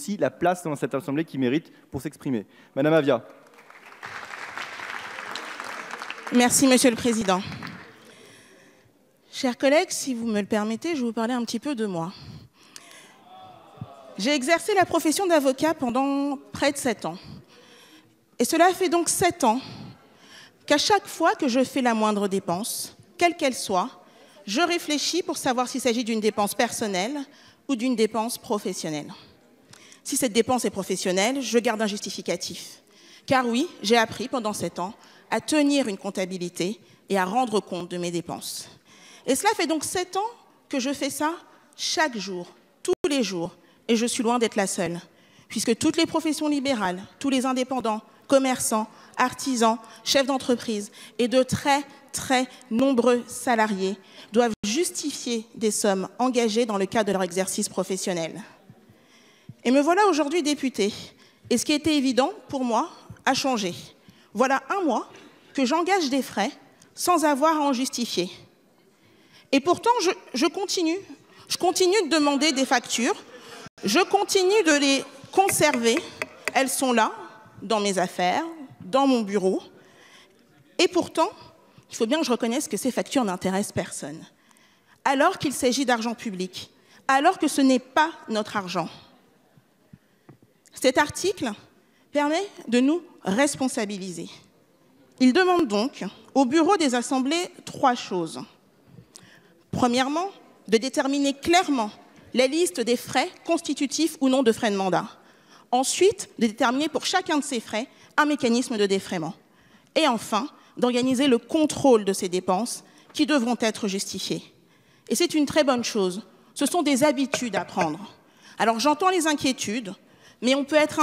aussi la place dans cette Assemblée qu'ils méritent pour s'exprimer. Madame Avia. Merci, Monsieur le Président. Chers collègues, si vous me le permettez, je vais vous parler un petit peu de moi. J'ai exercé la profession d'avocat pendant près de 7 ans. Et cela fait donc 7 ans qu'à chaque fois que je fais la moindre dépense, quelle qu'elle soit, je réfléchis pour savoir s'il s'agit d'une dépense personnelle ou d'une dépense professionnelle. Si cette dépense est professionnelle, je garde un justificatif. Car oui, j'ai appris pendant 7 ans à tenir une comptabilité et à rendre compte de mes dépenses. Et cela fait donc 7 ans que je fais ça chaque jour, tous les jours. Et je suis loin d'être la seule, puisque toutes les professions libérales, tous les indépendants, commerçants, artisans, chefs d'entreprise et de très nombreux salariés doivent justifier des sommes engagées dans le cadre de leur exercice professionnel. Et me voilà aujourd'hui députée. Et ce qui était évident pour moi a changé. Voilà 1 mois que j'engage des frais sans avoir à en justifier. Et pourtant, je continue de demander des factures. Je continue de les conserver. Elles sont là, dans mes affaires, dans mon bureau. Et pourtant, il faut bien que je reconnaisse que ces factures n'intéressent personne. Alors qu'il s'agit d'argent public, alors que ce n'est pas notre argent. Cet article permet de nous responsabiliser. Il demande donc au bureau des assemblées 3 choses. Premièrement, de déterminer clairement la liste des frais constitutifs ou non de frais de mandat. Ensuite, de déterminer pour chacun de ces frais un mécanisme de défraiement. Et enfin, d'organiser le contrôle de ces dépenses qui devront être justifiées. Et c'est une très bonne chose. Ce sont des habitudes à prendre. Alors j'entends les inquiétudes, mais on peut être